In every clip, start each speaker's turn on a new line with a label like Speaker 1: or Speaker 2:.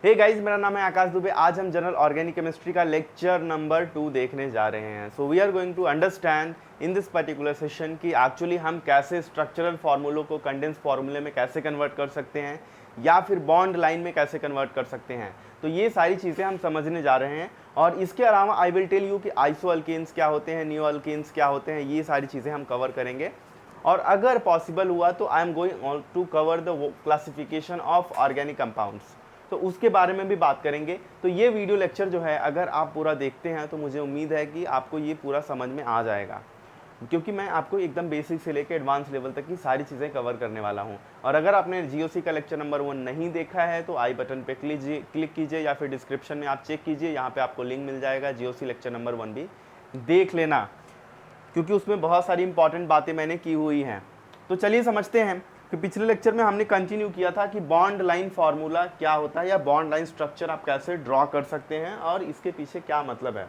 Speaker 1: Hey guys, मेरा नाम है आकाश दुबे। आज हम जनरल ऑर्गेनिक केमिस्ट्री का लेक्चर नंबर 2 देखने जा रहे हैं। So we are going to understand in this particular session कि एक्चुअली हम कैसे स्ट्रक्चरल फार्मूलों को कंडेंस फार्मूले में कैसे कन्वर्ट कर सकते हैं या फिर बॉन्ड लाइन में कैसे कन्वर्ट कर सकते हैं। तो ये सारी चीज़ें हम समझने जा रहे हैं। और इसके अलावा आई विल टेल यू कि आइसो अल्केन्स क्या होते हैं, न्यू अल्केन्स क्या होते हैं, ये सारी चीज़ें हम कवर करेंगे। और अगर पॉसिबल हुआ तो I am going to cover the classification of organic compounds, तो उसके बारे में भी बात करेंगे। तो ये वीडियो लेक्चर जो है अगर आप पूरा देखते हैं तो मुझे उम्मीद है कि आपको ये पूरा समझ में आ जाएगा, क्योंकि मैं आपको एकदम बेसिक से लेकर एडवांस लेवल तक की सारी चीज़ें कवर करने वाला हूँ। और अगर आपने जीओसी का लेक्चर नंबर 1 नहीं देखा है तो आई बटन पे क्लिक कीजिए या फिर डिस्क्रिप्शन में आप चेक कीजिए, यहाँ पे आपको लिंक मिल जाएगा। जीओसी लेक्चर नंबर 1 भी देख लेना, क्योंकि उसमें बहुत सारी इंपॉर्टेंट बातें मैंने की हुई हैं। तो चलिए समझते हैं कि पिछले लेक्चर में हमने कंटिन्यू किया था कि बॉन्ड लाइन फार्मूला क्या होता है या बॉन्ड लाइन स्ट्रक्चर आप कैसे ड्रॉ कर सकते हैं और इसके पीछे क्या मतलब है।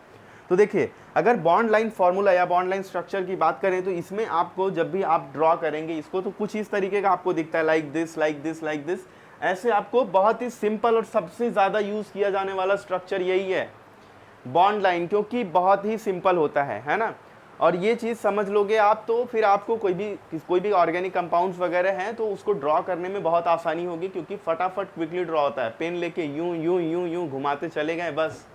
Speaker 1: तो देखिए, अगर बॉन्ड लाइन फार्मूला या बॉन्ड लाइन स्ट्रक्चर की बात करें तो इसमें आपको जब भी आप ड्रॉ करेंगे इसको तो कुछ इस तरीके का आपको दिखता है, like this like this like this. ऐसे आपको बहुत ही सिंपल और सबसे ज़्यादा यूज़ किया जाने वाला स्ट्रक्चर यही है बॉन्ड लाइन, क्योंकि बहुत ही सिंपल होता है ना। और ये चीज़ समझ लोगे आप तो फिर आपको कोई भी ऑर्गेनिक कंपाउंड्स वगैरह हैं तो उसको ड्रॉ करने में बहुत आसानी होगी, क्योंकि फटाफट क्विकली ड्रॉ होता है। पेन लेके यूं यूं यूं यूं घुमाते चले गए, बस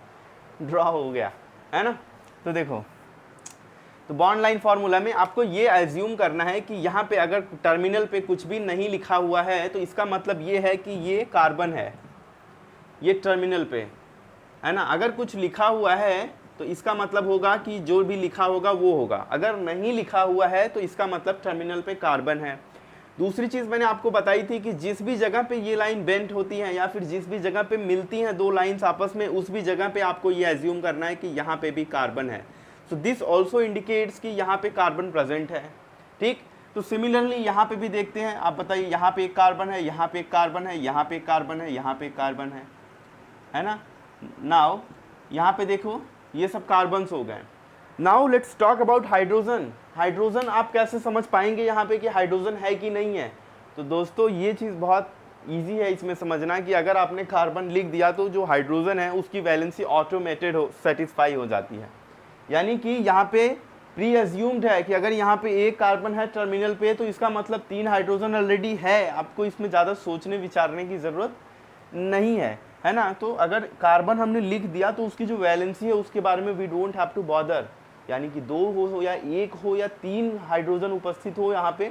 Speaker 1: ड्रॉ हो गया, है ना। तो देखो, तो बॉन्ड लाइन फार्मूला में आपको ये एज्यूम करना है कि यहाँ पे अगर टर्मिनल पे कुछ भी नहीं लिखा हुआ है तो इसका मतलब ये है कि ये कार्बन है, ये टर्मिनल पे, है ना। अगर कुछ लिखा हुआ है तो इसका मतलब होगा कि जो भी लिखा होगा वो होगा। अगर नहीं लिखा हुआ है तो इसका मतलब टर्मिनल पे कार्बन है। दूसरी चीज़ मैंने आपको बताई थी कि जिस भी जगह पे ये लाइन बेंट होती है या फिर जिस भी जगह पे मिलती हैं दो लाइंस आपस में, उस भी जगह पे आपको ये एज्यूम करना है कि यहाँ पे भी कार्बन है। सो दिस ऑल्सो इंडिकेट्स कि यहाँ पे कार्बन प्रेजेंट है, ठीक। तो सिमिलरली यहाँ पे भी देखते हैं, आप बताइए, यहाँ पे एक कार्बन है, यहाँ पे एक कार्बन है, यहाँ पे एक कार्बन है, यहाँ पे एक कार्बन है ना। नाउ यहाँ पे देखो, ये सब कार्बन्स हो गए। Now let's talk about hydrogen. Hydrogen आप कैसे समझ पाएंगे यहाँ पे कि हाइड्रोजन है कि नहीं है। तो दोस्तों ये चीज़ बहुत इजी है इसमें समझना कि अगर आपने कार्बन लिख दिया तो जो हाइड्रोजन है उसकी वैलेंसी ऑटोमेटेड सेटिस्फाई हो जाती है। यानी कि यहाँ पे प्री एज्यूम्ड है कि अगर यहाँ पे एक कार्बन है टर्मिनल पे तो इसका मतलब 3 हाइड्रोजन ऑलरेडी है। आपको इसमें ज़्यादा सोचने विचारने की ज़रूरत नहीं है ना। तो अगर कार्बन हमने लिख दिया तो उसकी जो वैलेंसी है उसके बारे में we don't have to bother, यानी कि 2 हो या 1 हो या 3 हाइड्रोजन उपस्थित हो यहाँ पे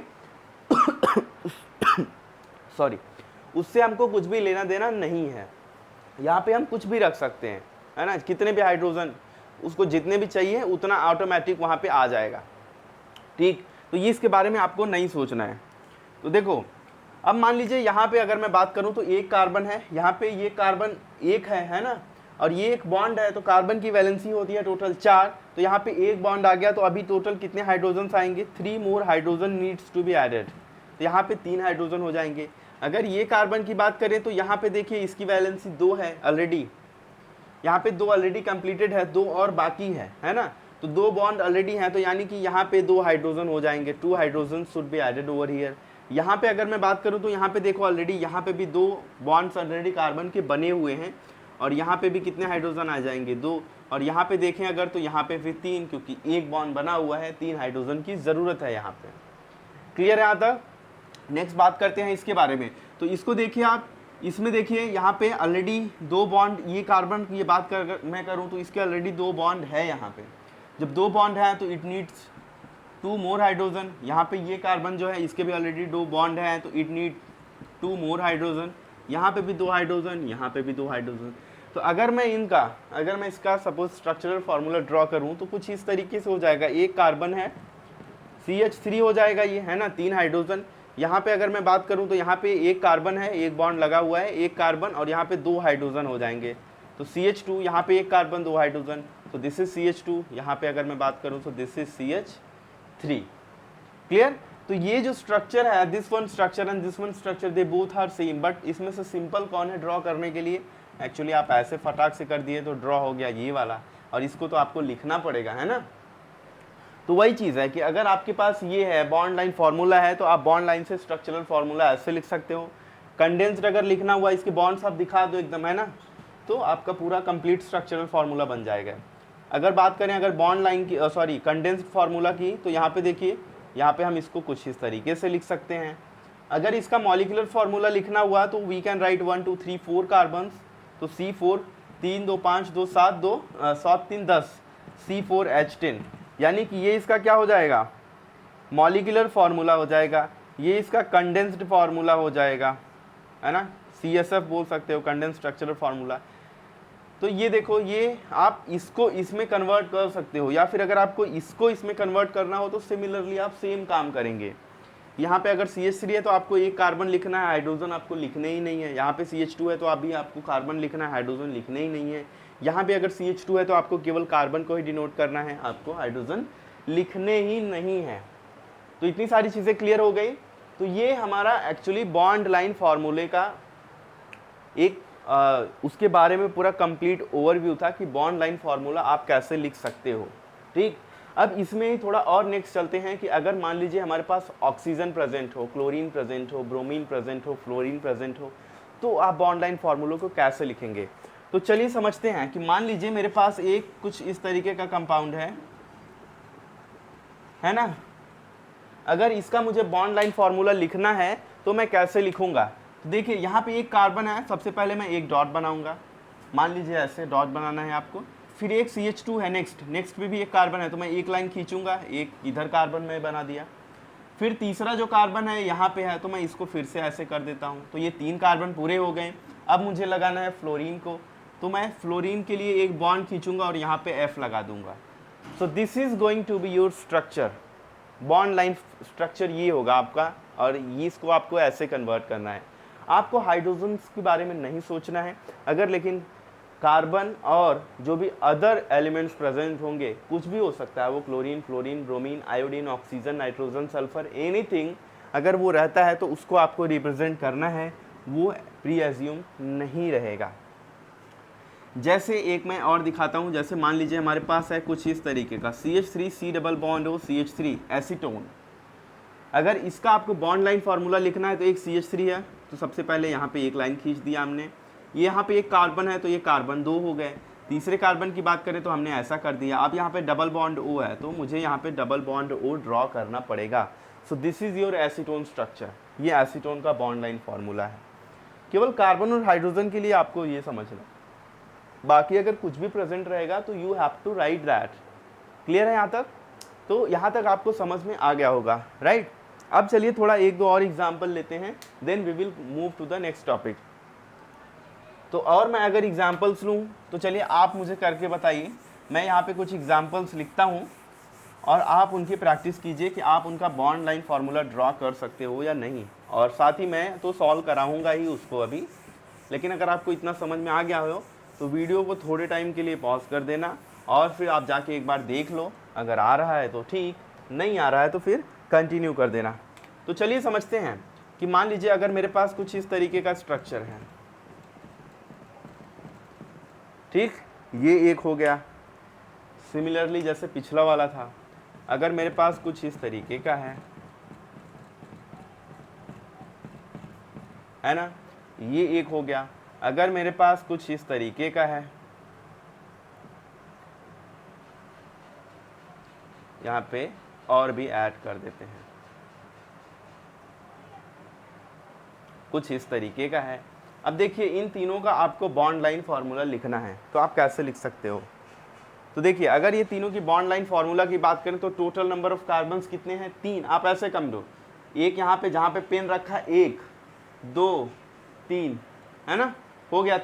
Speaker 1: सॉरी, उससे हमको कुछ भी लेना देना नहीं है। यहाँ पे हम कुछ भी रख सकते हैं, है ना। कितने भी हाइड्रोजन, उसको जितने भी चाहिए उतना ऑटोमेटिक वहाँ पे आ जाएगा, ठीक। तो ये इसके बारे में आपको नहीं सोचना है। तो देखो, अब मान लीजिए यहाँ पे अगर मैं बात करूँ तो एक कार्बन है, यहाँ पे ये कार्बन एक है ना, और ये एक बॉन्ड है, तो कार्बन की वैलेंसी होती है टोटल 4। तो यहाँ पे एक बॉन्ड आ गया तो अभी टोटल कितने हाइड्रोजन आएंगे, 3 more hydrogen needs to be added. तो यहाँ पे 3 हाइड्रोजन हो जाएंगे। अगर ये कार्बन की बात करें तो यहाँ पे देखिए इसकी वैलेंसी 2 है ऑलरेडी, यहाँ पे 2 ऑलरेडी कंप्लीटेड है, 2 और बाकी है ना। तो 2 बॉन्ड ऑलरेडी हैं, तो यानी कि यहाँ पे 2 हाइड्रोजन हो जाएंगे, 2 hydrogen should be added over here. यहाँ पे अगर मैं बात करूँ तो यहाँ पे देखो ऑलरेडी यहाँ पे भी 2 बॉन्ड्स ऑलरेडी कार्बन के बने हुए हैं, और यहाँ पे भी कितने हाइड्रोजन आ जाएंगे, 2। और यहाँ पे देखें अगर तो यहाँ पे फिर 3, क्योंकि एक बॉन्ड बना हुआ है, 3 हाइड्रोजन की ज़रूरत है यहाँ पे। क्लियर है यहाँ तक। नेक्स्ट बात करते हैं इसके बारे में। तो इसको देखिए आप, इसमें देखिए यहाँ पे ऑलरेडी 2 बॉन्ड, ये कार्बन की ये बात मैं करूँ तो इसके ऑलरेडी 2 बॉन्ड है यहाँ पे। जब 2 बॉन्ड है तो इट नीड्स 2 मोर हाइड्रोजन। यहाँ पे ये कार्बन जो है इसके भी ऑलरेडी 2 बॉन्ड हैं, तो इट नीड 2 मोर हाइड्रोजन। यहाँ पे भी 2 हाइड्रोजन, यहाँ पे भी 2 हाइड्रोजन। तो अगर मैं इसका सपोज स्ट्रक्चरल फार्मूला ड्रॉ करूँ तो कुछ इस तरीके से हो जाएगा। एक कार्बन है, CH3 हो जाएगा ये, है ना, 3 हाइड्रोजन। यहाँ पे अगर मैं बात करूँ तो यहाँ पे एक कार्बन है, एक बॉन्ड लगा हुआ है, एक कार्बन, और यहाँ पे 2 हाइड्रोजन हो जाएंगे। तो CH2, यहाँ पे एक कार्बन 2 हाइड्रोजन, तो दिस इज CH2। यहाँ पे अगर मैं बात करूँ तो दिस इज CH3। क्लियर। तो ये जो स्ट्रक्चर है, this one structure and this one structure, they both are same, but इसमें से सिंपल कौन है ड्रॉ करने के लिए। एक्चुअली आप ऐसे फटाक से कर दिए तो ड्रॉ हो गया ये वाला, और इसको तो आपको लिखना पड़ेगा, है ना। तो वही चीज़ है कि अगर आपके पास ये है बॉन्ड लाइन फार्मूला है तो आप बॉन्ड लाइन से स्ट्रक्चरल फार्मूला ऐसे लिख सकते हो। कंडेंस्ड अगर लिखना हुआ इसके बॉन्ड्स आप दिखा दो एकदम, है ना, तो आपका पूरा कंप्लीट स्ट्रक्चरल फार्मूला बन जाएगा। अगर बात करें अगर बॉन्ड लाइन की सॉरी कंडेंस्ड फार्मूला की, तो यहाँ पे देखिए, यहाँ पे हम इसको कुछ इस तरीके से लिख सकते हैं। अगर इसका मॉलिक्यूलर फार्मूला लिखना हुआ तो वी कैन राइट 1 2 3 4 कार्बन्स, तो C4 3 2 5 2 7 2 7 3 10 C4H10, यानी कि ये इसका क्या हो जाएगा, मॉलिक्यूलर फार्मूला हो जाएगा, ये इसका कंडेंस्ड फार्मूला हो जाएगा, है ना, CSF बोल सकते हो, कंडेंस्ड स्ट्रक्चरल फार्मूला। तो ये देखो, ये आप इसको इसमें कन्वर्ट कर सकते हो, या फिर अगर आपको इसको इसमें कन्वर्ट करना हो तो सिमिलरली आप सेम काम करेंगे। यहाँ पे अगर CH3 है तो आपको एक कार्बन लिखना है, हाइड्रोजन आपको लिखने ही नहीं है। यहाँ पे CH2 है तो अभी आपको कार्बन लिखना है, हाइड्रोजन लिखने ही नहीं है। यहाँ पे अगर CH2 है तो आपको केवल कार्बन को ही डिनोट करना है, आपको हाइड्रोजन लिखने ही नहीं है। तो इतनी सारी चीज़ें क्लियर हो गई। तो ये हमारा एक्चुअली बॉन्ड लाइन फार्मूले का एक उसके बारे में पूरा कंप्लीट ओवरव्यू था कि बॉन्ड लाइन फार्मूला आप कैसे लिख सकते हो। ठीक, अब इसमें ही थोड़ा और नेक्स्ट चलते हैं कि अगर मान लीजिए हमारे पास ऑक्सीजन प्रेजेंट हो, क्लोरीन प्रेजेंट हो, ब्रोमीन प्रेजेंट हो, फ्लोरीन प्रेजेंट हो, तो आप बॉन्ड लाइन फार्मूलों को कैसे लिखेंगे। तो चलिए समझते हैं कि मान लीजिए मेरे पास एक कुछ इस तरीके का कंपाउंड है ना। अगर इसका मुझे बॉन्ड लाइन फार्मूला लिखना है तो मैं कैसे लिखूंगा। तो देखिए यहाँ पे एक कार्बन है, सबसे पहले मैं एक डॉट बनाऊंगा, मान लीजिए ऐसे डॉट बनाना है आपको। फिर एक CH2 है, नेक्स्ट पे भी एक कार्बन है, तो मैं एक लाइन खींचूंगा, एक इधर कार्बन में बना दिया। फिर तीसरा जो कार्बन है यहाँ पे है, तो मैं इसको फिर से ऐसे कर देता हूँ। तो ये 3 कार्बन पूरे हो गए। अब मुझे लगाना है फ्लोरीन को, तो मैं फ्लोरीन के लिए एक बॉन्ड खींचूंगा और यहाँ पे F लगा दूंगा। So this is going to be your structure, bond line structure ये होगा आपका, और ये इसको आपको ऐसे कन्वर्ट करना है। आपको हाइड्रोजन के बारे में नहीं सोचना है, अगर लेकिन कार्बन और जो भी अदर एलिमेंट्स प्रेजेंट होंगे, कुछ भी हो सकता है, वो chlorine, fluorine, bromine, iodine, oxygen, nitrogen, sulphur, anything अगर वो रहता है तो उसको आपको रिप्रेजेंट करना है, वो प्री एज्यूम नहीं रहेगा। जैसे एक मैं और दिखाता हूँ, जैसे मान लीजिए हमारे पास है कुछ इस तरीके का CH3 C डबल बॉन्ड हो, CH3 एसीटोन। अगर इसका आपको बॉन्ड लाइन फार्मूला लिखना है तो एक CH3 है, तो सबसे पहले यहाँ पे एक लाइन खींच दिया हमने। ये यहाँ पे एक कार्बन है तो ये कार्बन 2 हो गए। तीसरे कार्बन की बात करें तो हमने ऐसा कर दिया। अब यहाँ पे डबल बॉन्ड O है तो मुझे यहाँ पे डबल बॉन्ड O ड्रॉ करना पड़ेगा। सो this is your acetone structure, ये एसीटोन का बॉन्ड लाइन फार्मूला है। केवल कार्बन और हाइड्रोजन के लिए आपको ये समझना, बाकी अगर कुछ भी प्रेजेंट रहेगा तो you have to write that. Clear है यहाँ तक? तो यहाँ तक आपको समझ में आ गया होगा, राइट। अब चलिए थोड़ा एक दो और एग्जाम्पल लेते हैं, then we will move to the next topic. तो और मैं अगर एग्जाम्पल्स लूँ तो चलिए आप मुझे करके बताइए। मैं यहाँ पे कुछ एग्जाम्पल्स लिखता हूँ और आप उनकी प्रैक्टिस कीजिए कि आप उनका बॉन्ड लाइन फार्मूला ड्रॉ कर सकते हो या नहीं। और साथ ही मैं तो सॉल्व कराऊँगा ही उसको अभी, लेकिन अगर आपको इतना समझ में आ गया हो तो वीडियो को थोड़े टाइम के लिए पॉज कर देना और फिर आप जाके एक बार देख लो। अगर आ रहा है तो ठीक, नहीं आ रहा है तो फिर कंटिन्यू कर देना। तो चलिए समझते हैं कि मान लीजिए अगर मेरे पास कुछ इस तरीके का स्ट्रक्चर है, ठीक, ये एक हो गया। सिमिलरली जैसे पिछला वाला था, अगर मेरे पास कुछ इस तरीके का है ना, ये एक हो गया। अगर मेरे पास कुछ इस तरीके का है, यहाँ पे और भी ऐड कर देते हैं, कुछ इस तरीके का है। अब देखिए इन तीनों का आपको बॉन्ड लाइन फार्मूला लिखना है, तो आप कैसे लिख सकते हो। तो देखिए अगर ये तीनों की बॉन्ड लाइन फार्मूला की बात करें तो टोटल नंबर ऑफ कार्बन्स कितने हैं, 3। आप ऐसे कम दो, एक यहाँ पे जहाँ पे पेन रखा है 1 2 3, है ना, हो गया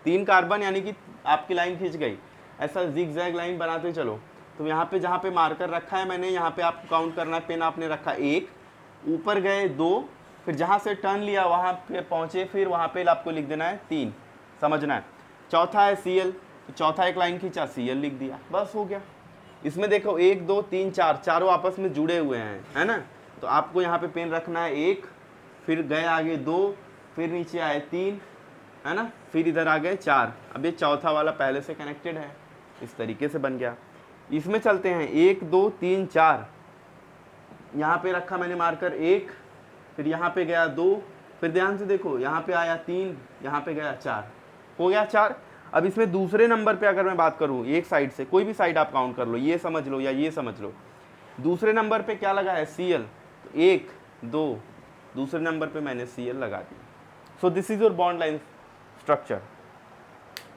Speaker 1: 3 कार्बन, यानी कि आपकी लाइन खींच गई। ऐसा जिग जैग लाइन बनाते चलो। तो यहाँ पे जहाँ पे मार्कर रखा है मैंने, यहाँ पे आपको काउंट करना है, पेन आपने रखा 1, ऊपर गए 2, फिर जहाँ से टर्न लिया वहाँ पे पहुँचे, फिर वहाँ पे आपको लिख देना है 3, समझना है। चौथा है Cl, तो चौथा एक लाइन खींचा, Cl लिख दिया, बस हो गया। इसमें देखो 1 2 3 4, चारों आपस में जुड़े हुए हैं, है ना। तो आपको यहाँ पे पेन रखना है 1, फिर गए आगे 2, फिर नीचे आए 3, है ना, फिर इधर आ गए 4। अब ये चौथा वाला पहले से कनेक्टेड है, इस तरीके से बन गया। इसमें चलते हैं 1 2 3 4, यहाँ पे रखा मैंने मार्कर 1, फिर यहाँ पे गया 2, फिर ध्यान से देखो, यहाँ पे आया 3, यहाँ पे गया 4, हो गया 4। अब इसमें दूसरे नंबर पे अगर मैं बात करूँ, एक साइड से, कोई भी साइड आप काउंट कर लो, ये समझ लो या ये समझ लो, दूसरे नंबर पे क्या लगा है, Cl, तो 1 2, दूसरे नंबर पे मैंने Cl लगा दिया। सो this is your bond line structure.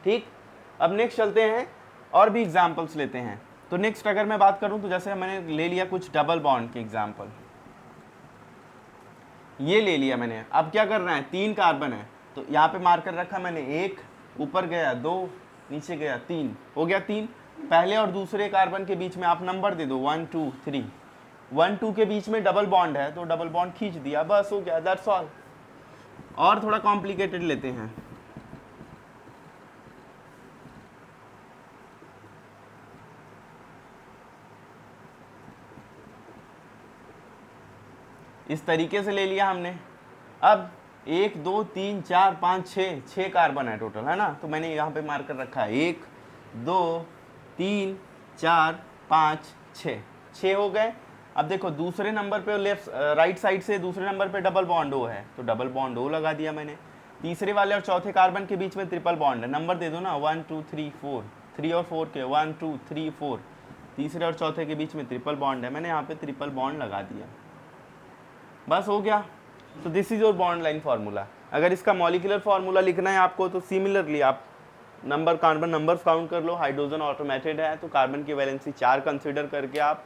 Speaker 1: ठीक, अब नेक्स्ट चलते हैं और भी एग्जाम्पल्स लेते हैं। तो नेक्स्ट अगर मैं बात करूं तो जैसे मैंने ले लिया कुछ डबल बॉन्ड के एग्जाम्पल, ये ले लिया मैंने। अब क्या करना है, 3 कार्बन है तो यहाँ पे मार्कर रखा मैंने, 1 ऊपर गया, 2 नीचे गया, 3, हो गया 3। पहले और दूसरे कार्बन के बीच में आप नंबर दे दो 1 2 3, 1 2 के बीच में डबल बॉन्ड है तो डबल बॉन्ड खींच दिया, बस हो गया, दैट्स ऑल। और थोड़ा कॉम्प्लिकेटेड लेते हैं। इस तरीके से ले लिया हमने। अब 1 2 3 4 5 6 कार्बन है टोटल, है ना, तो मैंने यहाँ पे मार्कर रखा है 1 2 3 4 5 6 हो गए। अब देखो दूसरे नंबर पे लेफ्ट राइट साइड से दूसरे नंबर पे डबल बॉन्ड O है तो डबल बॉन्ड O लगा दिया मैंने। तीसरे वाले और चौथे कार्बन के बीच में ट्रिपल बॉन्ड है, नंबर दे दो ना 1 2 3 4, 3 और 4 के 1 2 3 4, तीसरे और चौथे के बीच में ट्रिपल बॉन्ड है, मैंने यहाँ पे ट्रिपल बॉन्ड लगा दिया, बस हो गया। तो this is your bond line formula. अगर इसका मॉलिक्यूलर फार्मूला लिखना है आपको तो सिमिलरली आप नंबर कार्बन नंबर्स काउंट कर लो, हाइड्रोजन ऑटोमेटेड है तो कार्बन की वैलेंसी 4 कंसीडर करके आप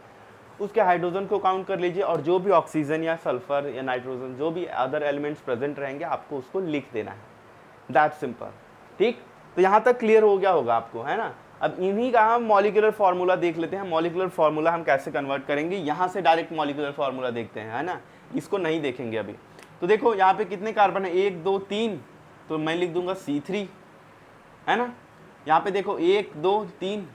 Speaker 1: उसके हाइड्रोजन को काउंट कर लीजिए और जो भी ऑक्सीजन या सल्फर या नाइट्रोजन जो भी अदर एलिमेंट्स प्रेजेंट रहेंगे आपको उसको लिख देना है, दैट सिंपल। ठीक, तो यहाँ तक क्लियर हो गया होगा आपको, है ना। अब इन्हीं का हम मॉलिक्यूलर फार्मूला देख लेते हैं। मॉलिक्यूलर फार्मूला हम कैसे कन्वर्ट करेंगे, यहाँ से डायरेक्ट मॉलिक्यूलर फार्मूला देखते हैं, है ना, इसको नहीं देखेंगे अभी। तो देखो यहाँ पे कितने कार्बन है, 1 2 3, तो मैं लिख दूंगा C3, है ना। यहाँ पे देखो 1 2 3,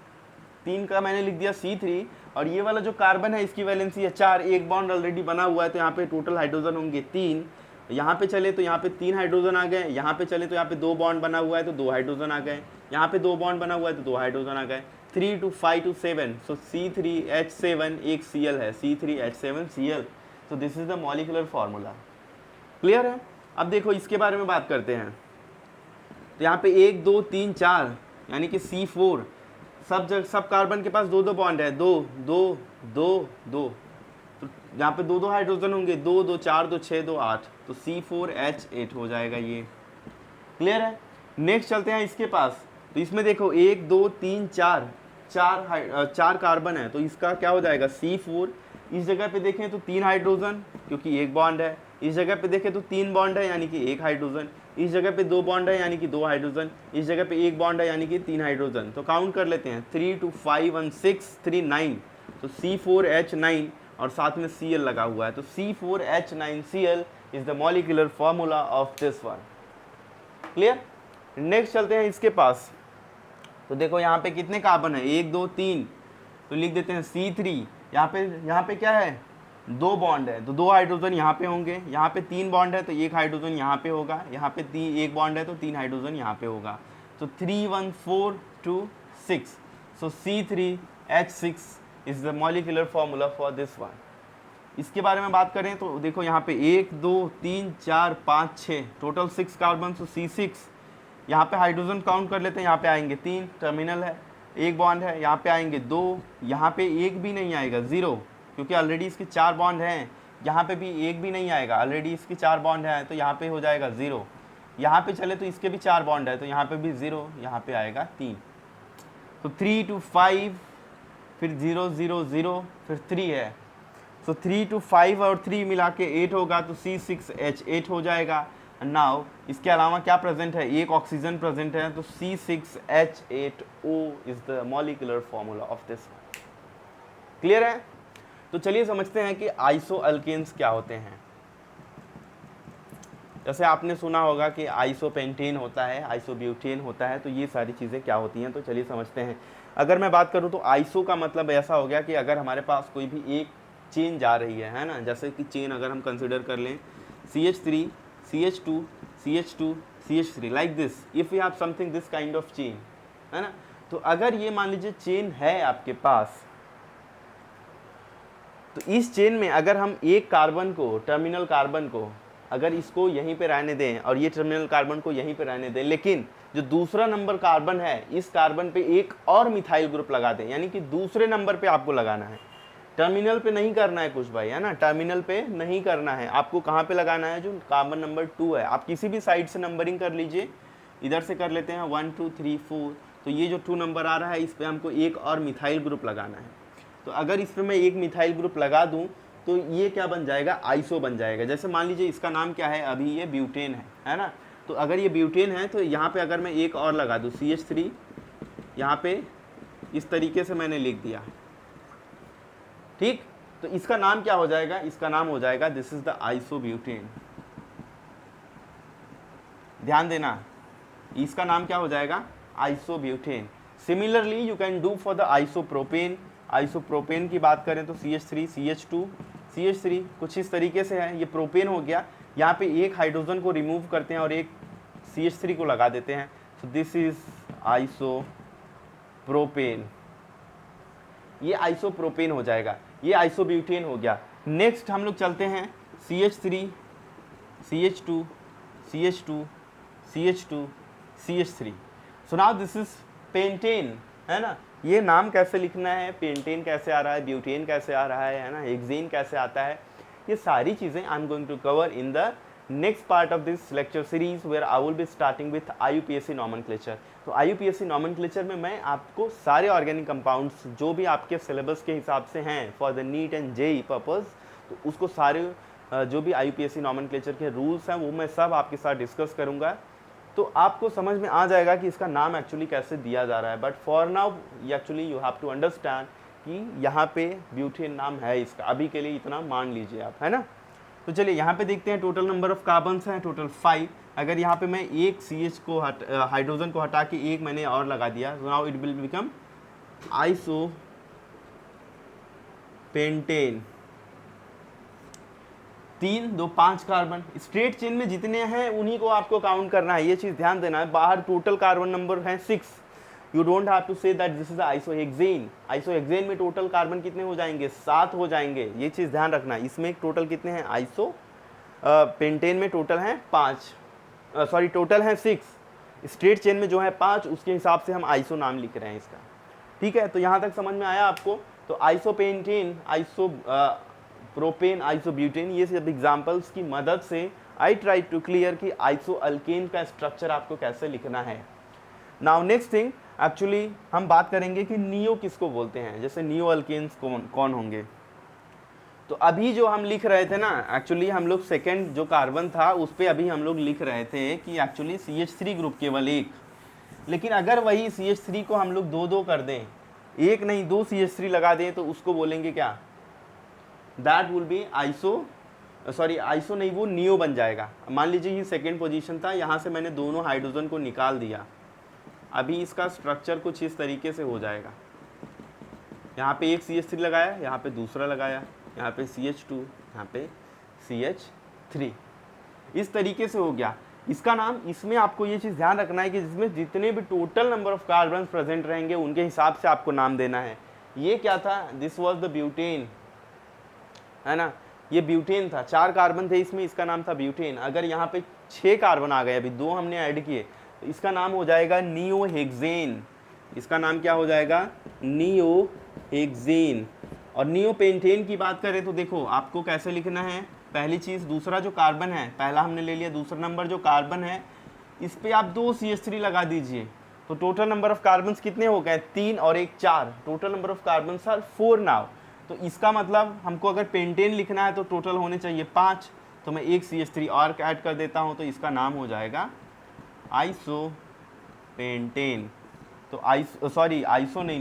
Speaker 1: 3 का मैंने लिख दिया C3, और ये वाला जो कार्बन है इसकी वैलेंसी है 4, एक बॉन्ड ऑलरेडी बना हुआ है तो यहाँ पे टोटल हाइड्रोजन होंगे 3। यहाँ पे चले तो यहाँ पे 3 हाइड्रोजन आ गए, यहाँ पे चले तो यहाँ पे 2 बॉन्ड बना हुआ है तो 2 हाइड्रोजन आ गए, यहाँ पे 2 बॉन्ड बना हुआ है तो 2 हाइड्रोजन आ गए। 3 2 5 2 7, सो C3H7 एक Cl है, C3H7 Cl। तो this is the molecular formula, clear है। अब देखो इसके बारे में बात करते हैं। तो यहाँ पे 1 2 3 4 यानी कि C4, सब कार्बन के पास 2 बॉन्ड है, 2 2 2 2, तो यहाँ पे 2 हाइड्रोजन होंगे, 2 2 4 2 6 2 8, तो C4H8 हो जाएगा ये, क्लियर है। नेक्स्ट चलते हैं इसके पास। तो इसमें देखो 1 2 3 4 कार्बन है तो इसका क्या हो जाएगा C4। इस जगह पे देखें तो 3 हाइड्रोजन क्योंकि एक बॉन्ड है, इस जगह पे देखें तो 3 बॉन्ड है यानी कि 1 हाइड्रोजन, इस जगह पे 2 बॉन्ड है यानी कि 2 हाइड्रोजन, इस जगह पे 1 बॉन्ड है यानी कि 3 हाइड्रोजन। तो काउंट कर लेते हैं, 3 2 5 1 6 3 9, तो C4H9 और साथ में Cl लगा हुआ है, तो C4H9Cl is the molecular formula of this one, clear. Next चलते हैं इसके पास। तो देखो यहाँ पे कितने कार्बन है, 1 2 3, तो लिख देते हैं C3। यहाँ पे क्या है, 2 बॉन्ड है तो 2 हाइड्रोजन यहाँ पे होंगे, यहाँ पे 3 बॉन्ड है तो 1 हाइड्रोजन यहाँ पे होगा, यहाँ पे 1 बॉन्ड है तो 3 हाइड्रोजन यहाँ पे होगा, तो 3 1 4 2 6, सो C3H6 is the molecular formula for this one. इसके बारे में बात करें तो देखो यहाँ पे 1 2 3 4 5 6, टोटल 6 कार्बन, तो C6। यहाँ पे हाइड्रोजन काउंट कर लेते हैं, यहाँ पे आएंगे 3, टर्मिनल है, 1 बॉन्ड है, यहाँ पे आएंगे 2, यहाँ पे 1 भी नहीं आएगा, 0, क्योंकि ऑलरेडी इसके 4 बॉन्ड हैं। यहाँ पे भी 1 भी नहीं आएगा, ऑलरेडी इसके 4 बॉन्ड हैं तो यहाँ पे हो जाएगा 0। यहाँ पे चले तो इसके भी 4 बॉन्ड है तो यहाँ पे भी 0, यहाँ पे आएगा 3, तो 3 2 5, फिर 0 0 0, फिर 3 है, सो 3 2 5 और 3 मिला के 8 होगा, तो C6H8 हो जाएगा। नाउ इसके अलावा क्या प्रेजेंट है, एक ऑक्सीजन प्रेजेंट है, तो C6H8O is the molecular formula of this, clear है। तो चलिए समझते हैं कि आइसो अल्केन्स क्या होते हैं। जैसे आपने सुना होगा कि आइसोपेंटेन होता है, आइसोब्यूटेन होता है, तो ये सारी चीज़ें क्या होती हैं, तो चलिए समझते हैं। अगर मैं बात करूं तो आइसो का मतलब ऐसा हो गया कि अगर हमारे पास कोई भी एक चेन जा रही है ना, जैसे कि चेन अगर हम कंसिडर कर लें CH3 CH2 CH2 CH3 like this, if you have something this kind of chain, है ना। तो अगर ये मान लीजिए चेन है आपके पास, तो इस चेन में अगर हम एक कार्बन को, टर्मिनल कार्बन को अगर इसको यहीं पे रहने दें और ये टर्मिनल कार्बन को यहीं पे रहने दें, लेकिन जो दूसरा नंबर कार्बन है इस कार्बन पे एक और मिथाइल ग्रुप लगा दें, यानी कि दूसरे नंबर पे आपको लगाना है, टर्मिनल पे नहीं करना है कुछ भाई, है ना, टर्मिनल पे नहीं करना है, आपको कहाँ पे लगाना है, जो कार्बन नंबर 2 है। आप किसी भी साइड से नंबरिंग कर लीजिए, इधर से कर लेते हैं 1 2 3 4, तो ये जो 2 नंबर आ रहा है इस पर हमको एक और मिथाइल ग्रुप लगाना है। तो अगर इस पर मैं एक मिथाइल ग्रुप लगा दूँ तो ये क्या बन जाएगा, आइसो बन जाएगा। जैसे मान लीजिए इसका नाम क्या है, अभी ये ब्यूटेन है ना, तो अगर ये ब्यूटेन है तो यहाँ पे अगर मैं एक और लगा दूँ CH3, यहाँ पे इस तरीके से मैंने लिख दिया, ठीक, तो इसका नाम क्या हो जाएगा, इसका नाम हो जाएगा दिस इज द आइसोब्यूटेन। ध्यान देना, इसका नाम क्या हो जाएगा, isobutane. Similarly you can do for the isopropene. Isopropene की बात करें तो CH3 CH2 CH3 कुछ इस तरीके से है, ये प्रोपेन हो गया, यहाँ पे एक हाइड्रोजन को रिमूव करते हैं और एक CH3 को लगा देते हैं, तो दिस इज आइसोप्रोपेन, ये आइसोप्रोपेन हो जाएगा, ये आइसोब्यूटेन हो गया। नेक्स्ट हम लोग चलते हैं CH3 CH2 CH2 CH2 CH3। So now this is pentane, है ना, ये नाम कैसे लिखना है, पेंटेन कैसे आ रहा है, ब्यूटेन कैसे आ रहा है ना, हेक्सेन कैसे आता है, ये सारी चीज़ें I am going to cover in the next part of this lecture series where I will be starting with IUPAC nomenclature. तो IUPAC नॉमेनक्लेचर में मैं आपको सारे ऑर्गेनिक कंपाउंड्स जो भी आपके सिलेबस के हिसाब से हैं for the neat and JEE purpose, तो उसको सारे जो भी IUPAC नॉमेनक्लेचर के रूल्स हैं वो मैं सब आपके साथ डिस्कस करूँगा, तो आपको समझ में आ जाएगा कि इसका नाम एक्चुअली कैसे दिया जा रहा है। But for now actually you have to understand कि यहाँ पे ब्यूटेन नाम है इसका, अभी के लिए इतना मान लीजिए आप, है ना। तो चलिए यहाँ पे देखते हैं टोटल नंबर ऑफ कार्बन्स हैं, टोटल 5। अगर यहाँ पे मैं एक CH को हाइड्रोजन को हटा के एक मैंने और लगा दिया, तो now it will become isopentane. 3 2 5 carbon, straight chain में जितने हैं उन्हीं को आपको काउंट करना है, ये चीज़ ध्यान देना है। बाहर टोटल कार्बन नंबर है 6, you don't have to say that this is isohexane. Isohexane में टोटल कार्बन कितने हो जाएंगे, 7 हो जाएंगे, ये चीज़ ध्यान रखना। इसमें टोटल कितने हैं, पेंटेन में टोटल हैं 5, सॉरी टोटल हैं 6, स्ट्रेट चेन में जो है 5, उसके हिसाब से हम आइसो नाम लिख रहे हैं इसका, ठीक है। तो यहाँ तक समझ में आया आपको। तो आइसोपेंटेन, प्रोपेन, आइसोब्यूटेन, ये सब एग्जांपल्स की मदद से आई ट्राई टू क्लियर कि आइसोअल्केन का स्ट्रक्चर आपको कैसे लिखना है। नाउ नेक्स्ट थिंग, एक्चुअली हम बात करेंगे कि नियो किसको बोलते हैं, जैसे नियो अल्केन्स कौन होंगे। तो अभी जो हम लिख रहे थे ना, एक्चुअली हम लोग सेकेंड जो कार्बन था उस पर अभी हम लोग लिख रहे थे कि एक्चुअली CH3 ग्रुप केवल एक, लेकिन अगर वही CH3 को हम लोग 2 कर दें, एक नहीं 2 CH3 लगा दें, तो उसको बोलेंगे क्या, दैट विल बी आइसो नहीं, वो नियो बन जाएगा। मान लीजिए ये सेकेंड पोजीशन था, यहाँ से मैंने दोनों हाइड्रोजन को निकाल दिया, अभी इसका स्ट्रक्चर कुछ इस तरीके से हो जाएगा। यहाँ पे एक CH3 लगाया, यहाँ पे दूसरा लगाया, यहाँ पे CH2, यहाँ पे CH3, इस तरीके से हो गया। इसका नाम, इसमें आपको ये चीज़ ध्यान रखना है कि जिसमें जितने भी total number of carbon present रहेंगे उनके हिसाब से आपको नाम देना है। ये क्या था, दिस वॉज द ब्यूटेन, है ना, ये ब्यूटेन था, 4 कार्बन थे इसमें, इसका नाम था ब्यूटेन। अगर यहाँ पे 6 कार्बन आ गए, अभी 2 हमने ऐड किए, तो इसका नाम हो जाएगा नियोहेक्सेन। इसका नाम क्या हो जाएगा, नियोहेक्सेन। और नियोपेंटेन की बात करें तो देखो आपको कैसे लिखना है, पहली चीज़, दूसरा जो कार्बन है, पहला हमने ले लिया, दूसरा नंबर जो कार्बन है इस पर आप 2 CH3 लगा दीजिए, तो टोटल नंबर ऑफ कार्बन कितने हो गए, 3 और 1 4, total number of carbon are 4 now. तो इसका मतलब हमको अगर पेंटेन लिखना है तो टोटल होने चाहिए 5, तो मैं एक CH3 और ऐड कर देता हूँ, तो इसका नाम हो जाएगा आइसोपेंटेन। तो आइसो नहीं,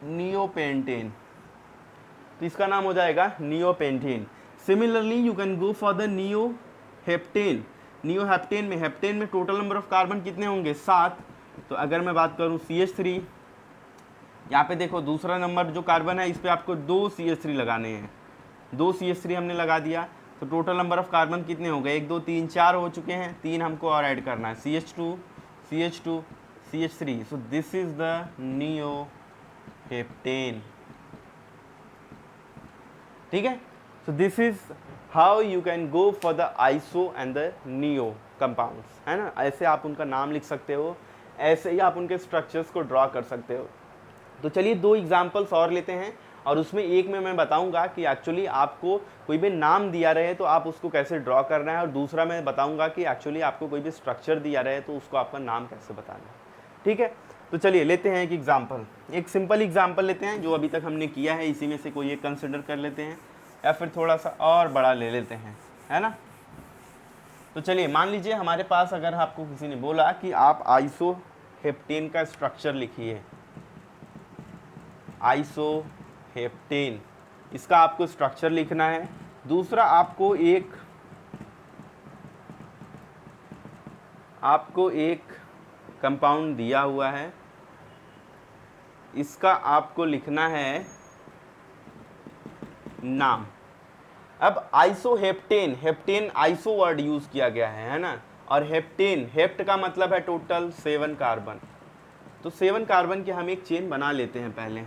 Speaker 1: नियोपेंटेन, तो इसका नाम हो जाएगा neopentane. Similarly you can go for the neoheptane. Neoheptane में टोटल नंबर ऑफ कार्बन कितने होंगे, 7। तो अगर मैं बात करूँ CH3, यहाँ पे देखो दूसरा नंबर जो कार्बन है इस पर आपको 2 CH3 लगाने हैं, 2 CH3 हमने लगा दिया, तो टोटल नंबर ऑफ कार्बन कितने हो गए, 1 2 3 4 हो चुके हैं, 3 हमको और ऐड करना है, CH2 CH3। So this is the neoheptane, ठीक है। So this is how you can go for the iso and the neo compounds, है ना। ऐसे आप उनका नाम लिख सकते हो, ऐसे ही आप उनके स्ट्रक्चर्स को ड्रॉ कर सकते हो। तो चलिए 2 एग्जाम्पल्स और लेते हैं, और उसमें एक में मैं बताऊंगा कि एक्चुअली आपको कोई भी नाम दिया रहे तो आप उसको कैसे ड्रॉ करना है, और दूसरा मैं बताऊंगा कि एक्चुअली आपको कोई भी स्ट्रक्चर दिया रहे तो उसको आपका नाम कैसे बताना है, ठीक है। तो चलिए लेते हैं एक एग्जाम्पल, एक सिंपल एग्जाम्पल लेते हैं जो अभी तक हमने किया है, इसी में से कोई एक कंसिडर कर लेते हैं, या फिर थोड़ा सा और बड़ा ले लेते हैं, है ना। तो चलिए मान लीजिए हमारे पास अगर आपको किसी ने बोला कि आप आइसोहेप्टेन का स्ट्रक्चर लिखिए, आइसोहेप्टेन, इसका आपको स्ट्रक्चर लिखना है। दूसरा आपको एक कंपाउंड दिया हुआ है, इसका आपको लिखना है नाम। अब isoheptane, heptane iso word use किया गया है ना, और हेप्टेन, हेप्ट का मतलब है टोटल 7 कार्बन। तो 7 कार्बन की हम एक चेन बना लेते हैं पहले।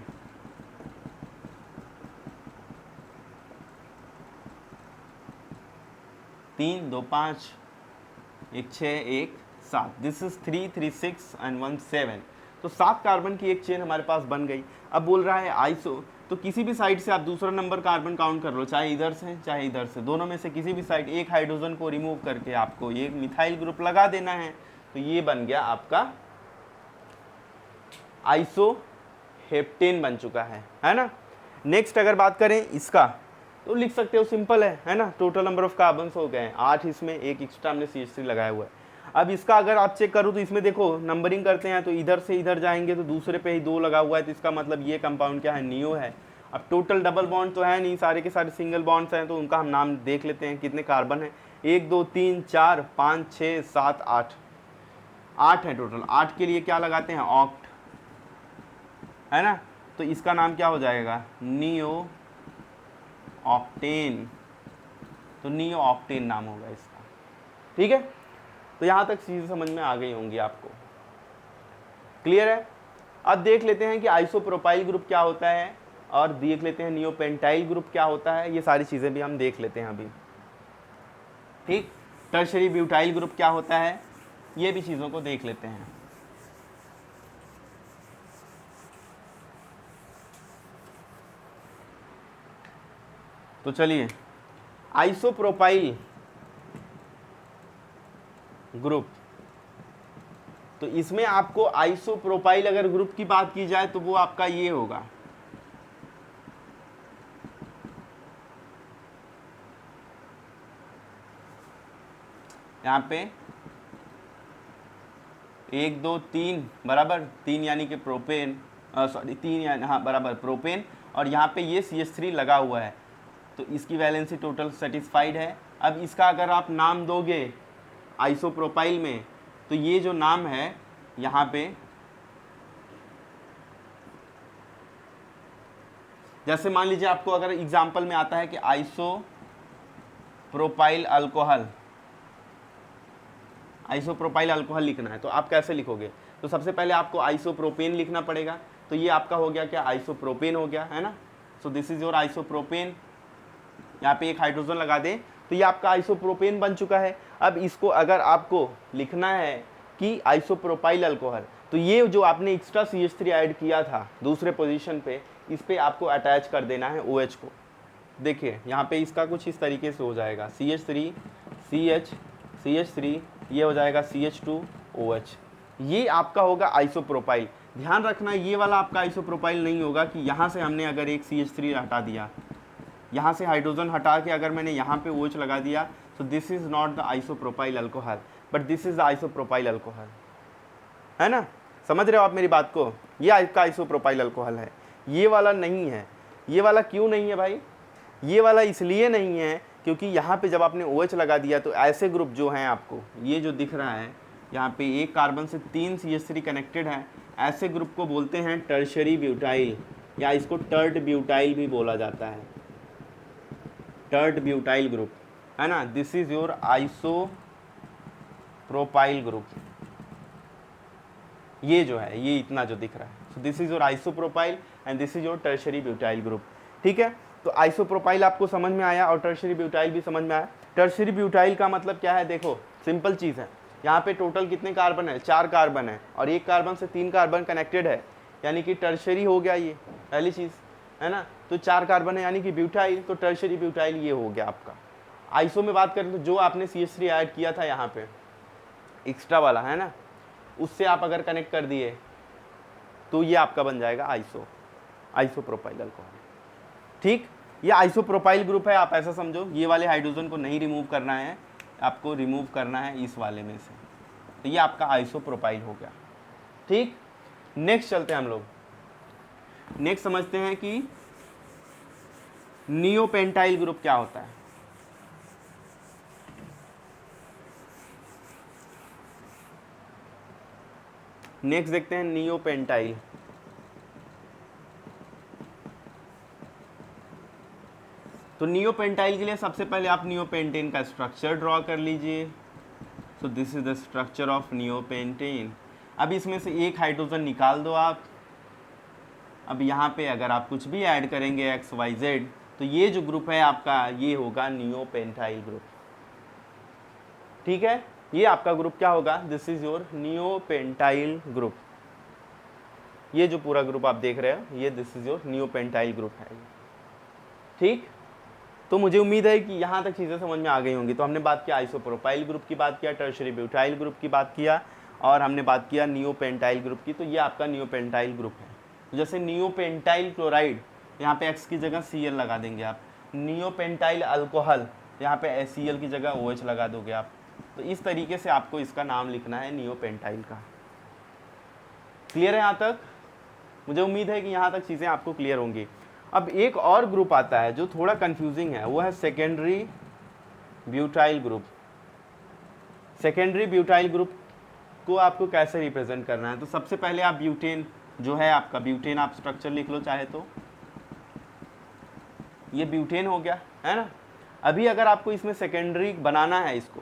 Speaker 1: 3 2 5 1 6 1 7, दिस इज 3 3 6 एंड 1 7। तो 7 कार्बन की एक चेन हमारे पास बन गई। अब बोल रहा है आइसो, तो किसी भी साइड से आप दूसरा नंबर कार्बन काउंट कर लो, चाहे इधर से चाहे इधर से, दोनों में से किसी भी साइड एक हाइड्रोजन को रिमूव करके आपको ये मिथाइल ग्रुप लगा देना है। तो ये बन गया आपका आइसोहेप्टेन बन चुका है ना। नेक्स्ट अगर बात करें इसका, तो लिख सकते हो, सिंपल है ना। टोटल नंबर ऑफ कार्बन्स हो गए 8, इसमें एक एक्स्ट्रा हमने CH3 लगाया हुआ है। अब इसका अगर आप चेक करो तो इसमें देखो नंबरिंग करते हैं तो इधर से इधर जाएंगे तो दूसरे पे ही 2 लगा हुआ है, तो इसका मतलब ये कंपाउंड क्या है, नियो है। अब टोटल डबल बॉन्ड तो है नहीं, सारे के सारे सिंगल बॉन्ड्स हैं, तो उनका हम नाम देख लेते हैं कितने कार्बन है। 1 2 3 4 5 6 7 8, 8 है टोटल। 8 के लिए क्या लगाते हैं, ऑक्ट, है ना। तो इसका नाम क्या हो जाएगा, नियो ऑक्टेन। तो नियो ऑक्टेन नाम होगा इसका, ठीक है। तो यहाँ तक चीज़ें समझ में आ गई होंगी आपको, क्लियर है। अब देख लेते हैं कि आइसोप्रोपाइल ग्रुप क्या होता है, और देख लेते हैं नियोपेंटाइल ग्रुप क्या होता है, ये सारी चीज़ें भी हम देख लेते हैं अभी, ठीक। टर्शरी ब्यूटाइल ग्रुप क्या होता है, ये भी चीज़ों को देख लेते हैं। तो चलिए आइसोप्रोपाइल ग्रुप, तो इसमें आपको आइसोप्रोपाइल अगर ग्रुप की बात की जाए तो वो आपका ये होगा, यहाँ पे 1 2 3 बराबर 3 यानी कि प्रोपेन, सॉरी 3 यानी हाँ बराबर प्रोपेन, और यहाँ पे ये CH3 लगा हुआ है, तो इसकी वैलेंसी टोटल सेटिस्फाइड है। अब इसका अगर आप नाम दोगे आइसोप्रोपाइल में, तो ये जो नाम है यहाँ पे, जैसे मान लीजिए आपको अगर एग्जाम्पल में आता है कि आइसोप्रोपाइल अल्कोहल, आइसोप्रोपाइल अल्कोहल लिखना है, तो आप कैसे लिखोगे, तो सबसे पहले आपको आइसोप्रोपेन लिखना पड़ेगा। तो ये आपका हो गया क्या, आइसोप्रोपेन हो गया, है ना। सो दिस इज योर आइसोप्रोपेन, यहाँ पे एक हाइड्रोजन लगा दें तो ये आपका आइसोप्रोपेन बन चुका है। अब इसको अगर आपको लिखना है कि आइसोप्रोपाइल अल्कोहल, तो ये जो आपने एक्स्ट्रा CH3 ऐड किया था दूसरे पोजीशन पे, इस पे आपको अटैच कर देना है OH को। देखिए यहाँ पे इसका कुछ इस तरीके से हो जाएगा, CH3 CH3, ये हो जाएगा CH2OH, ये आपका होगा आइसोप्रोपाइल। ध्यान रखना ये वाला आपका आइसोप्रोपाइल नहीं होगा कि यहाँ से हमने अगर एक CH3 हटा दिया, यहाँ से हाइड्रोजन हटा के अगर मैंने यहाँ पे OH लगा दिया, तो this is not the isopropyl alcohol, but this is the isopropyl alcohol, है ना। समझ रहे हो आप मेरी बात को, ये आपका आइसोप्रोपाइल अल्कोहल है, ये वाला नहीं है। ये वाला क्यों नहीं है भाई, ये वाला इसलिए नहीं है क्योंकि यहाँ पे जब आपने OH लगा दिया तो ऐसे ग्रुप जो हैं आपको ये जो दिख रहा है, यहाँ पे एक कार्बन से 3 CH3 कनेक्टेड है, ऐसे ग्रुप को बोलते हैं टर्शरी ब्यूटाइल, या इसको टर्ड ब्यूटाइल भी बोला जाता है, टर्ड ब्यूटाइल ग्रुप, है ना। This is your isopropyl group, ये जो है ये इतना जो दिख रहा है, so this is your isopropyl and this is your tertiary butyl group, ठीक है। तो आइसोप्रोपाइल आपको समझ में आया और टर्शरी ब्यूटाइल भी समझ में आया। टर्शरी ब्यूटाइल का मतलब क्या है, देखो सिंपल चीज़ है, यहाँ पे टोटल कितने कार्बन है, 4 कार्बन है और एक कार्बन से 3 कार्बन कनेक्टेड है, यानी कि टर्शरी हो गया ये पहली चीज़ है ना। तो 4 कार्बन है यानी कि ब्यूटाइल, तो टर्शरी ब्यूटाइल ये हो गया आपका। आइसो में बात करें तो जो आपने CH3 ऐड किया था यहाँ पे एक्स्ट्रा वाला है ना, उससे आप अगर कनेक्ट कर दिए तो ये आपका बन जाएगा आइसो, आइसोप्रोपाइल अल्कोहल। ठीक, ये आइसोप्रोपाइल ग्रुप है, आप ऐसा समझो ये वाले हाइड्रोजन को नहीं रिमूव करना है, आपको रिमूव करना है इस वाले में से, तो ये आपका आइसोप्रोपाइल हो गया। ठीक, नेक्स्ट चलते हैं हम लोग, नेक्स्ट समझते हैं कि नियोपेंटाइल ग्रुप क्या होता है। नेक्स्ट देखते हैं नियोपेंटाइल। तो नियोपेंटाइल के लिए सबसे पहले आप नियोपेंटेन का स्ट्रक्चर ड्रॉ कर लीजिए। सो this is the structure of neopentane. अब इसमें से एक हाइड्रोजन निकाल दो आप। अब यहाँ पे अगर आप कुछ भी ऐड करेंगे XYZ, तो ये जो ग्रुप है आपका ये होगा नियोपेंटाइल ग्रुप। ठीक है, ये आपका ग्रुप क्या होगा, this is your neopentyl group. ये जो पूरा ग्रुप आप देख रहे हो ये this is your neopentyl group है। ठीक, तो मुझे उम्मीद है कि यहाँ तक चीज़ें समझ में आ गई होंगी। तो हमने बात किया आइसोप्रोपाइल ग्रुप की, बात किया टर्शरी ब्यूटाइल ग्रुप की बात किया, और हमने बात किया नियोपेंटाइल ग्रुप की। तो ये आपका नियोपेंटाइल ग्रुप है। तो जैसे नियोपेंटाइल क्लोराइड, यहाँ पे X की जगह Cl लगा देंगे आप। नियोपेंटाइल अल्कोहल, यहाँ पे Cl की जगह OH लगा दोगे आप। तो इस तरीके से आपको इसका नाम लिखना है नियोपेंटाइल का। क्लियर है यहाँ तक? मुझे उम्मीद है कि यहाँ तक चीज़ें आपको क्लियर होंगी। अब एक और ग्रुप आता है जो थोड़ा कंफ्यूजिंग है, वो है secondary butyl group. Secondary butyl group को आपको कैसे रिप्रेजेंट करना है, तो सबसे पहले आप ब्यूटेन जो है आपका, ब्यूटेन आप स्ट्रक्चर लिख लो चाहे तो, ये ब्यूटेन हो गया है ना। अभी अगर आपको इसमें सेकेंडरी बनाना है इसको,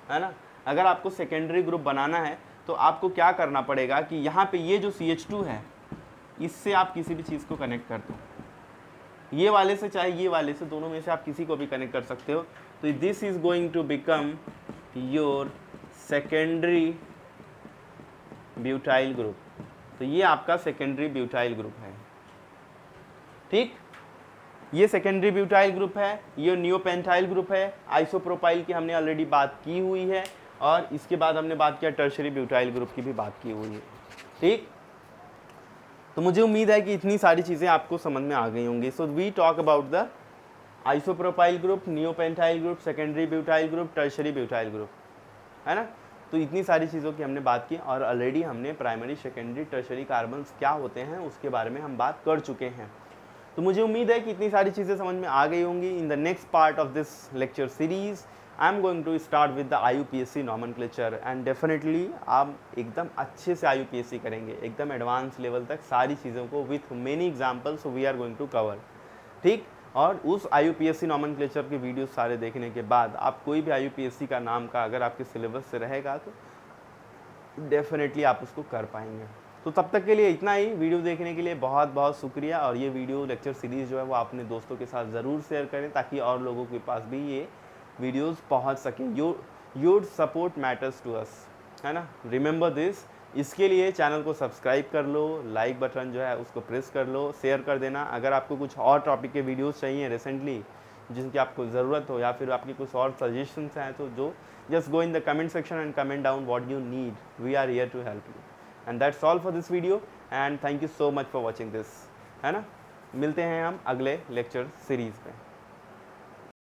Speaker 1: है ना, अगर आपको सेकेंडरी ग्रुप बनाना है तो आपको क्या करना पड़ेगा कि यहाँ पे ये जो CH2 है इससे आप किसी भी चीज़ को कनेक्ट कर दो, ये वाले से चाहे ये वाले से, दोनों में से आप किसी को भी कनेक्ट कर सकते हो। तो this is going to become your secondary butyl group. तो ये आपका सेकेंडरी ब्यूटाइल ग्रुप है। ठीक, ये सेकेंडरी ब्यूटाइल ग्रुप है, ये नियोपेंटाइल ग्रुप है। आइसोप्रोपाइल की हमने ऑलरेडी बात की हुई है, और इसके बाद हमने बात किया टर्शरी ब्यूटाइल ग्रुप की भी बात की हुई है। ठीक, तो मुझे उम्मीद है कि इतनी सारी चीज़ें आपको समझ में आ गई होंगी। So we talk about the isopropyl group, neopentyl group, secondary butyl group, tertiary butyl group, है ना। तो इतनी सारी चीज़ों की हमने बात की, और ऑलरेडी हमने प्राइमरी, सेकेंडरी, टर्शरी कार्बन्स क्या होते हैं उसके बारे में हम बात कर चुके हैं। तो मुझे उम्मीद है कि इतनी सारी चीज़ें समझ में आ गई होंगी। In the next part of this lecture series I am going to start with the IUPAC nomenclature, and definitely आप एकदम अच्छे से IUPAC करेंगे, एकदम एडवांस लेवल तक सारी चीज़ों को with many examples we are going to cover. ठीक, और उस IUPAC नॉमेनक्लेचर के वीडियो सारे देखने के बाद आप कोई भी IUPAC का नाम का अगर आपके सिलेबस से रहेगा तो डेफिनेटली आप उसको कर पाएंगे। तो तब तक के लिए इतना ही। वीडियो देखने के लिए बहुत बहुत शुक्रिया, और ये वीडियो लेक्चर सीरीज़ जो है वो अपने दोस्तों के साथ ज़रूर शेयर करें ताकि और लोगों के पास भी ये वीडियोस पहुंच सकें। Your support matters to us, है ना, रिमेंबर दिस। इसके लिए चैनल को सब्सक्राइब कर लो, लाइक बटन जो है उसको प्रेस कर लो, शेयर कर देना। अगर आपको कुछ और टॉपिक के वीडियोस चाहिए रिसेंटली जिनकी आपको ज़रूरत हो, या फिर आपकी कुछ और सजेशंस हैं, तो जो just go in the comment section and comment down what you need, we are here to help you. And that's all for this video, and thank you so much for watching this, है ना। मिलते हैं हम अगले lecture series में।